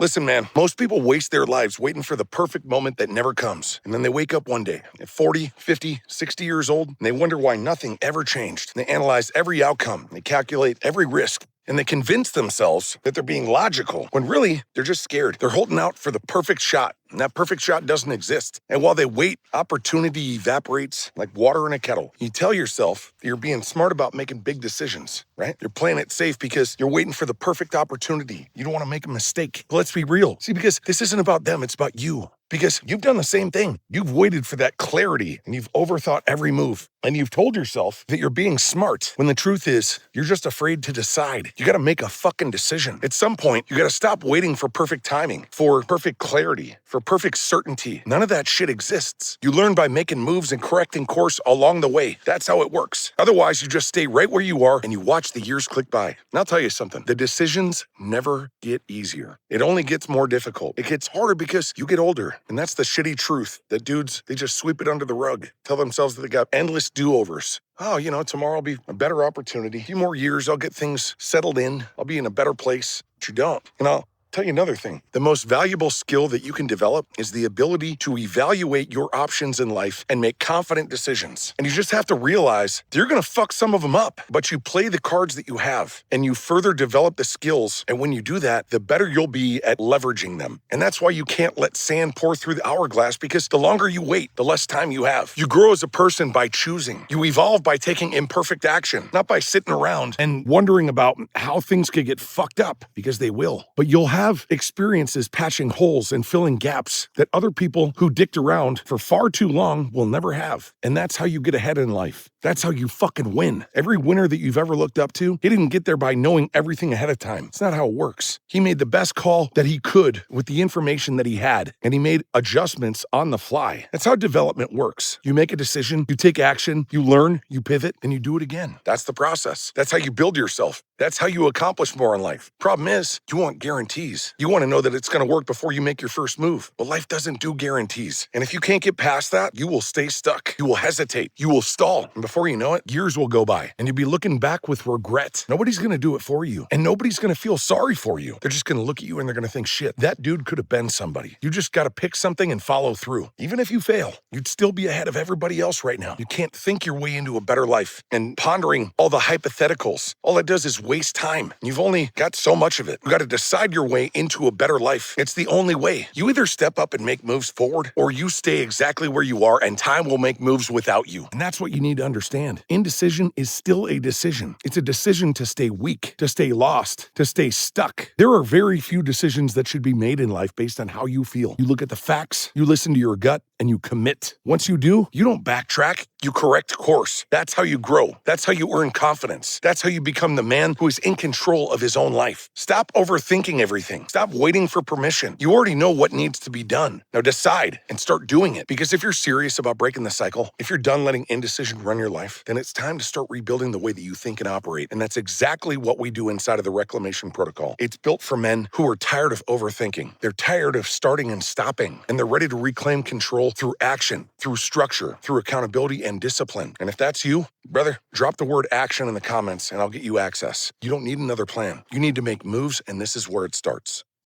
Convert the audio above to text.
Listen, man, most people waste their lives waiting for the perfect moment that never comes. And then they wake up one day at 40, 50, 60 years old, and they wonder why nothing ever changed. And they analyze every outcome, they calculate every risk, and they convince themselves that they're being logical, when really, they're just scared. They're holding out for the perfect shot, and that perfect shot doesn't exist. And while they wait, opportunity evaporates like water in a kettle. You tell yourself that you're being smart about making big decisions, right? You're playing it safe because you're waiting for the perfect opportunity. You don't want to make a mistake. But let's be real. See, because this isn't about them, it's about you. Because you've done the same thing. You've waited for that clarity, and you've overthought every move. And you've told yourself that you're being smart, when the truth is, you're just afraid to decide. You gotta make a fucking decision. At some point, you gotta stop waiting for perfect timing, for perfect clarity, for perfect certainty. None of that shit exists. You learn by making moves and correcting course along the way. That's how it works. Otherwise, you just stay right where you are, and you watch the years click by. And I'll tell you something, the decisions never get easier. It only gets more difficult. It gets harder because you get older. And that's the shitty truth, that dudes, they just sweep it under the rug, tell themselves that they got endless do-overs. Oh, tomorrow will be a better opportunity. A few more years, I'll get things settled in. I'll be in a better place. But you don't. I'll tell you another thing. The most valuable skill that you can develop is the ability to evaluate your options in life and make confident decisions. And you just have to realize that you're gonna fuck some of them up, but you play the cards that you have and you further develop the skills. And when you do that, the better you'll be at leveraging them. And that's why you can't let sand pour through the hourglass, because the longer you wait, the less time you have. You grow as a person by choosing. You evolve by taking imperfect action, not by sitting around and wondering about how things could get fucked up, because they will. But you'll have experiences patching holes and filling gaps that other people who dicked around for far too long will never have. And that's how you get ahead in life. That's how you fucking win. Every winner that you've ever looked up to, he didn't get there by knowing everything ahead of time. It's not how it works. He made the best call that he could with the information that he had, and he made adjustments on the fly. That's how development works. You make a decision, you take action, you learn, you pivot, and you do it again. That's the process. That's how you build yourself. That's how you accomplish more in life. Problem is, you want guarantees. You want to know that it's going to work before you make your first move. But life doesn't do guarantees. And if you can't get past that, you will stay stuck. You will hesitate. You will stall. And before you know it, years will go by. And you'll be looking back with regret. Nobody's going to do it for you. And nobody's going to feel sorry for you. They're just going to look at you and they're going to think, shit, that dude could have been somebody. You just got to pick something and follow through. Even if you fail, you'd still be ahead of everybody else right now. You can't think your way into a better life. And pondering all the hypotheticals, all it does is waste time. You've only got so much of it. You got to decide your way into a better life. It's the only way. You either step up and make moves forward, or you stay exactly where you are and time will make moves without you. And that's what you need to understand. Indecision is still a decision. It's a decision to stay weak, to stay lost, to stay stuck. There are very few decisions that should be made in life based on how you feel. You look at the facts, you listen to your gut, and you commit. Once you do, you don't backtrack, you correct course. That's how you grow. That's how you earn confidence. That's how you become the man who is in control of his own life. Stop overthinking everything. Stop waiting for permission. You already know what needs to be done. Now decide and start doing it. Because if you're serious about breaking the cycle, if you're done letting indecision run your life, then it's time to start rebuilding the way that you think and operate. And that's exactly what we do inside of the Reclamation Protocol. It's built for men who are tired of overthinking. They're tired of starting and stopping. And they're ready to reclaim control through action, through structure, through accountability and discipline. And if that's you, brother, drop the word action in the comments and I'll get you access. You don't need another plan. You need to make moves, and this is where it starts.